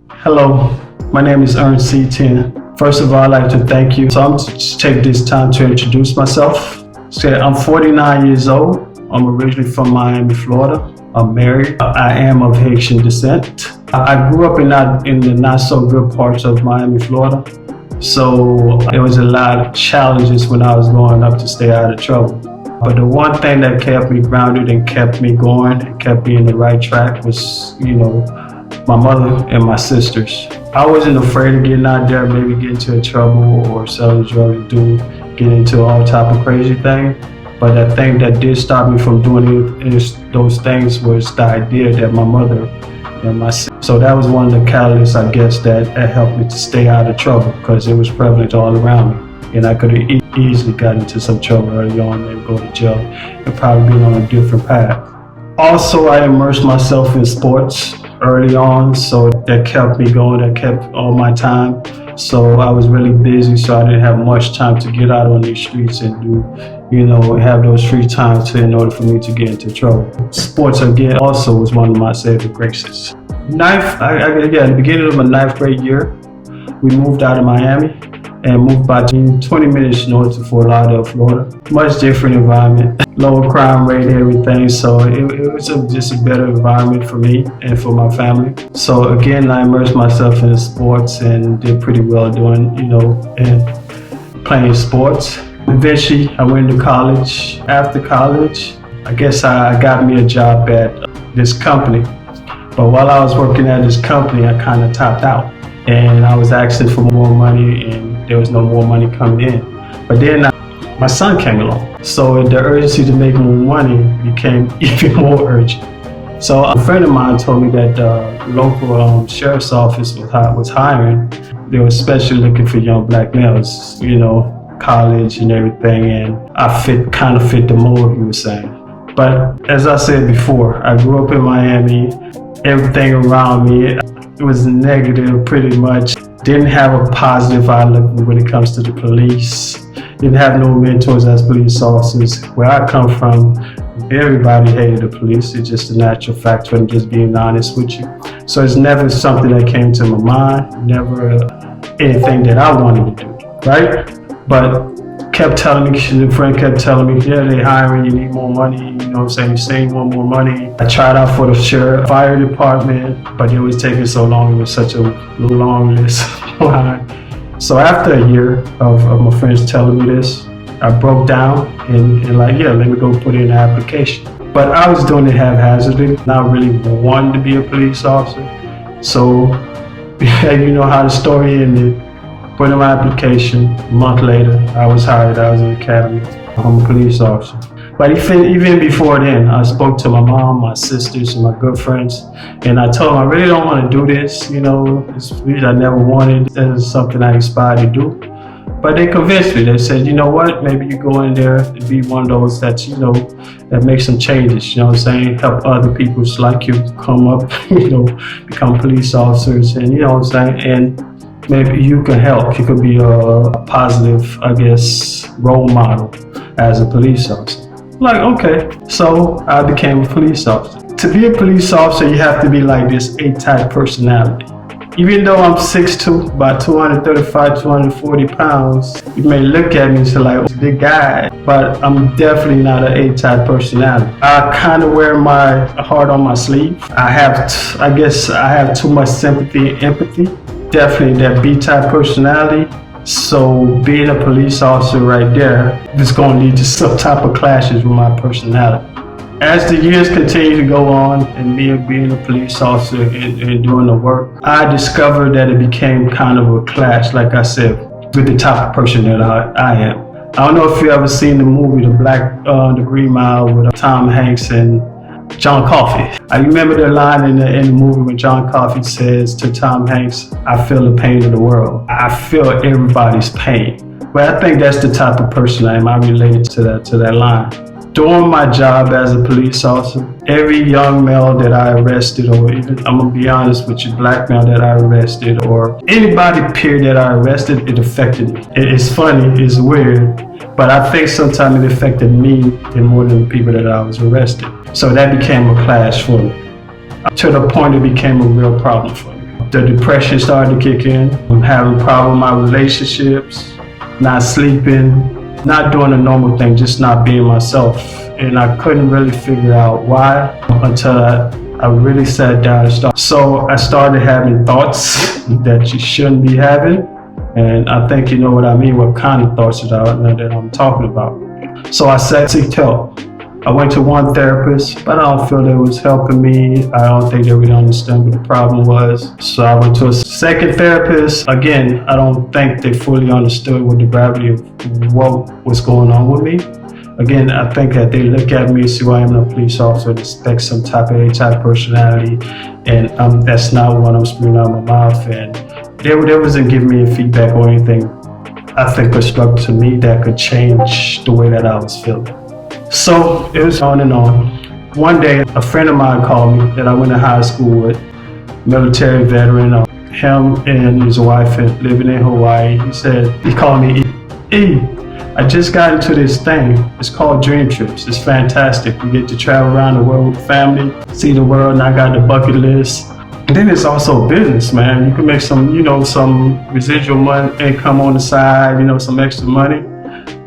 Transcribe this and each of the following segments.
Hello, my name is Ernst C10. First of all, I'd like to thank you. So I'm to just take this time to introduce myself. So I'm 49 years old. I'm originally from Miami, Florida. I'm married. I am of Haitian descent. I grew up in the not so good parts of Miami, Florida. So there was a lot of challenges when I was growing up to stay out of trouble. But the one thing that kept me grounded and kept me going and kept me in the right track was, my mother and my sisters. I wasn't afraid of getting out there, maybe get into trouble or selling drugs, get into all type of crazy things. But the thing that did stop me from doing those things was the idea that my mother and my sister. So that was one of the catalysts, I guess, that helped me to stay out of trouble, because it was prevalent all around me. And I could have easily gotten into some trouble early on and go to jail and probably been on a different path. Also, I immersed myself in sports early on, so that kept me going, that kept all my time. So I was really busy, so I didn't have much time to get out on these streets and have those free times in order for me to get into trouble. Sports, again, also was one of my saving graces. At the beginning of my ninth grade year, we moved out of Miami and moved about 20 minutes north to Fort Lauderdale, Florida. Much different environment, lower crime rate, everything. So it was just a better environment for me and for my family. So again, I immersed myself in sports and did pretty well doing, and playing sports. Eventually, I went to college. After college, I guess I got me a job at this company. But while I was working at this company, I kind of topped out. And I was asking for more money, and there was no more money coming in. But then my son came along. So the urgency to make more money became even more urgent. So a friend of mine told me that the local sheriff's office was hiring. They were especially looking for young black males, college and everything. And I kind of fit the mold, he was saying. But as I said before, I grew up in Miami. Everything around me, it was negative pretty much. Didn't have a positive outlook when it comes to the police. Didn't have no mentors as police officers. Where I come from, everybody hated the police. It's just a natural fact, when I'm just being honest with you. So it's never something that came to my mind, never anything that I wanted to do, right? But the friend kept telling me, yeah, they hiring, you need more money, you're saying you want more money. I tried out for the fire department, but it was taking so long, it was such a long list. So after a year of my friends telling me this, I broke down and let me go put in an application. But I was doing it haphazardly, not really wanting to be a police officer. So you know how the story ended. Put in my application. A month later, I was hired. I was in the academy. I'm a police officer. But even before then, I spoke to my mom, my sisters, and my good friends, and I told them I really don't want to do this. It's really I never wanted. This is something I aspired to do. But they convinced me. They said, you know what? Maybe you go in there and be one of those that that make some changes. Help other people just like you come up, become police officers, and and maybe you can help. You could be a positive, role model as a police officer. Like, okay. So I became a police officer. To be a police officer, you have to be like this A-type personality. Even though I'm 6'2", about 235, 240 pounds, you may look at me and say like, big guy, but I'm definitely not an A-type personality. I kind of wear my heart on my sleeve. I have too much sympathy and empathy. Definitely that B-type personality. So being a police officer right there is going to lead to some type of clashes with my personality. As the years continue to go on and me being a police officer and doing the work, I discovered that it became kind of a clash, like I said, with the type of person that I am. I don't know if you ever seen the movie The Green Mile with Tom Hanks and John Coffey. I remember the line in the movie when John Coffey says to Tom Hanks, I feel the pain of the world. I feel everybody's pain. But I think that's the type of person I am. I related to that line. Doing my job as a police officer, every young male that I arrested, or even, I'm gonna be honest with you, black male that I arrested, or anybody period that I arrested, it affected me. It's funny, it's weird, but I think sometimes it affected me more than the people that I was arrested. So that became a clash for me. To the point it became a real problem for me. the depression started to kick in. I'm having problems with my relationships, not sleeping, not doing the normal thing, just not being myself. And I couldn't really figure out why until I really sat down and started. So I started having thoughts that you shouldn't be having. And I think you know what I mean, what kind of thoughts that I'm talking about. So I seeked help. I went to one therapist, but I don't feel they was helping me. I don't think they really understood what the problem was. So I went to a second therapist. Again, I don't think they fully understood what the gravity of what was going on with me. Again, I think that they look at me, see why I'm a police officer, they expect some type of A-type personality, and that's not what I'm spewing out of my mouth. And they wasn't giving me a feedback or anything, I think, constructive to me that could change the way that I was feeling. So it was on and on. One day, a friend of mine called me that I went to high school with, military veteran, him and his wife living in Hawaii. He called me, E, I just got into this thing. It's called Dream Trips. It's fantastic. You get to travel around the world with family, see the world, and I got the bucket list. And then it's also business, man. You can make some residual money, income on the side, some extra money.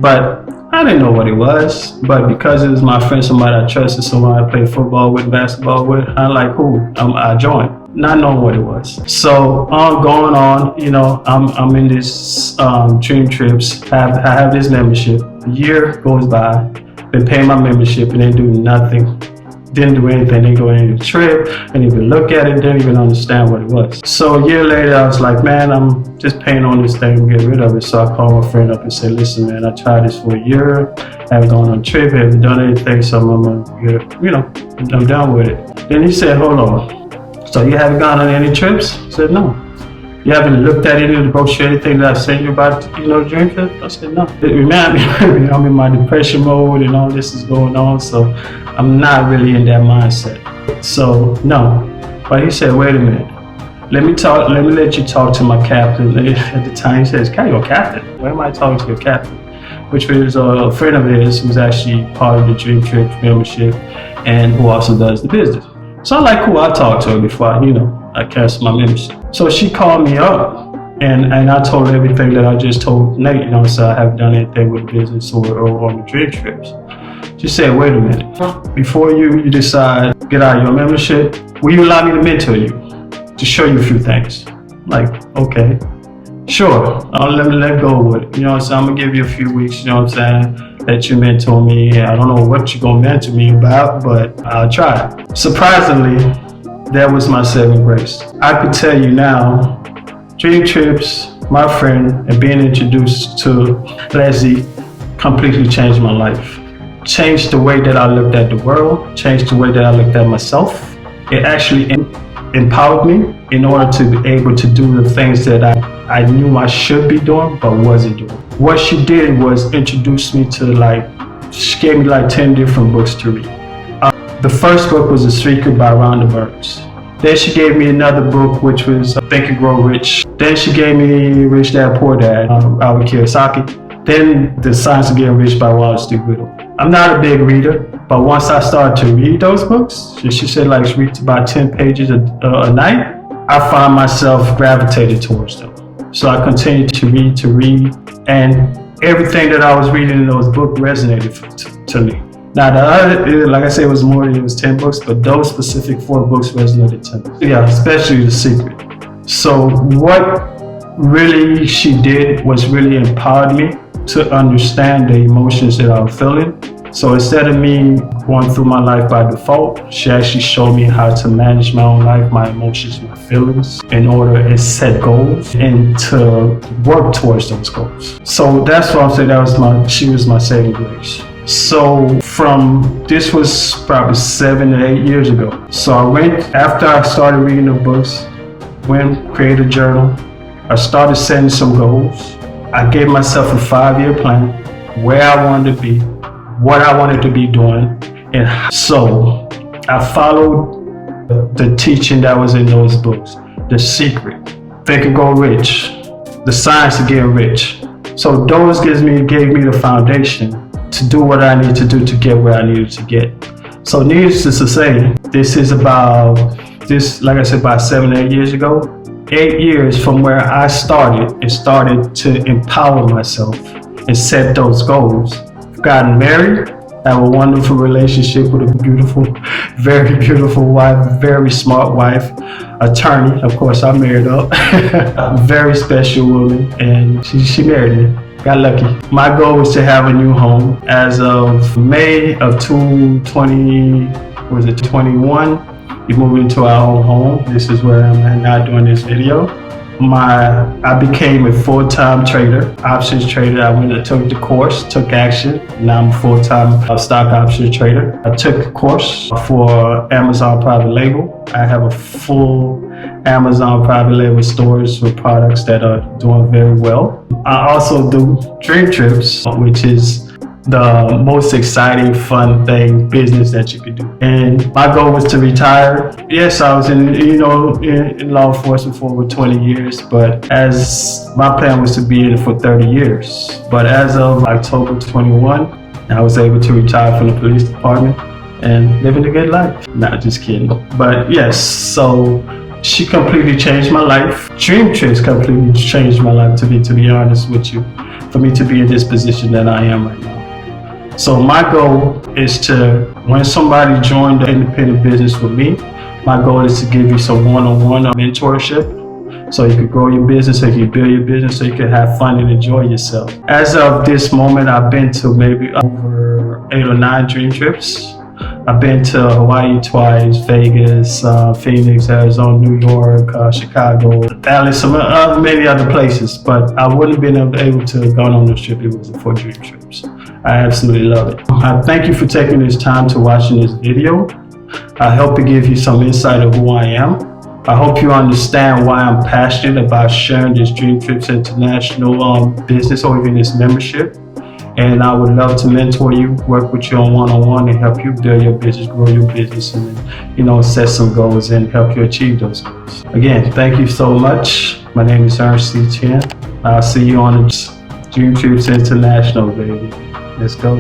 But I didn't know what it was. But because it was my friend, somebody I trusted, somebody I played football with, basketball with, I joined, not knowing what it was. So going on, I'm in this Dream Trips. I have this membership. A year goes by, been paying my membership and they do nothing. Didn't do anything, didn't go on the trip, didn't even look at it, didn't even understand what it was. So a year later, I was like, man, I'm just paying on this thing, get rid of it. So I called my friend up and said, listen, man, I tried this for a year, haven't gone on a trip, haven't done anything, so I'm I'm done with it. Then he said, hold on, so you haven't gone on any trips? I said, no. You haven't looked at any of the brochure, anything that I sent you about, Dream Trip? I said, no. It reminded me, I'm in my depression mode and all this is going on, so I'm not really in that mindset. So, no. But he said, wait a minute. Let me let you talk to my captain. At the time, he says, your captain? Why am I talking to your captain? Which was a friend of his who's actually part of the Dream Trip membership and who also does the business. So I'm like, cool, I'll talk to her before I cancel my membership. So she called me up and I told her everything that I just told Nate, so I haven't done anything with business or on the Dream Trips. She said, wait a minute, before you decide to get out of your membership, will you allow me to mentor you, to show you a few things? I'm like, okay, sure, let go with it. I'm gonna give you a few weeks, let you mentor me. I don't know what you're gonna mentor me about, but I'll try. Surprisingly, that was my saving grace. I could tell you now, Dream Trips, my friend, and being introduced to Leslie completely changed my life. Changed the way that I looked at the world, changed the way that I looked at myself. It actually empowered me in order to be able to do the things that I knew I should be doing, but wasn't doing. What she did was introduce me to she gave me 10 different books to read. The first book was The Secret by Rhonda Burns. Then she gave me another book, which was Think and Grow Rich. Then she gave me Rich Dad Poor Dad, Albert Kiyosaki. Then The Science of Getting Rich by Wallace D. Whittle. I'm not a big reader, but once I started to read those books, she said she reads about 10 pages a night, I found myself gravitated towards them. So I continued to read, and everything that I was reading in those books resonated to me. Now the other, like I said, it was 10 books, but those specific 4 books resonated to me. Yeah, especially The Secret. So what really she did was really empowered me to understand the emotions that I was feeling. So instead of me going through my life by default, she actually showed me how to manage my own life, my emotions, my feelings, in order to set goals and to work towards those goals. So that's what I'm saying, she was my saving grace. So this was probably 7 to 8 years ago. So after I started reading the books, created a journal, I started setting some goals. I gave myself a 5-year plan, where I wanted to be, what I wanted to be doing. And so I followed the teaching that was in those books. The Secret, Think and Grow Rich, The Science of Getting Rich. So those gave me the foundation to do what I need to do to get where I needed to get. So needless to say, like I said, about 7 to 8 years ago, 8 years from where I started, it started to empower myself and set those goals. I've gotten married, have a wonderful relationship with a beautiful, very beautiful wife, very smart wife, attorney. Of course, I married up. A very special woman, and she married me. Got lucky. My goal is to have a new home. As of May of 2021, we moved into our own home. This is where I'm at now doing this video. I became a full-time trader, options trader. I went and took the course, took action. Now I'm a full-time stock options trader. I took a course for Amazon private label. I have a full Amazon private label stores with products that are doing very well. I also do dream trips, which is the most exciting, fun business that you could do. And my goal was to retire. Yes, I was in law enforcement for over 20 years, but as my plan was to be in it for 30 years. But as of October 21, I was able to retire from the police department and living a good life. Not just kidding. But yes, so she completely changed my life. Dream trips completely changed my life, to be honest with you, for me to be in this position that I am right now. So my goal is to, when somebody joined the independent business with me, my goal is to give you some one-on-one mentorship so you could grow your business, so you can build your business, so you can have fun and enjoy yourself. As of this moment, I've been to maybe over 8 or 9 dream trips. I've been to Hawaii twice, Vegas, Phoenix, Arizona, New York, Chicago, Dallas, many other places, but I wouldn't have been able to go on this trip if it wasn't for dream trips. I absolutely love it. I thank you for taking this time to watching this video. I hope to give you some insight of who I am. I hope you understand why I'm passionate about sharing this Dream Trips International business or even this membership. And I would love to mentor you, work with you on one-on-one and help you build your business, grow your business, and set some goals and help you achieve those goals. Again, thank you so much. My name is Ernst C. Chen. I'll see you on the Dream Trips International, baby. Let's go.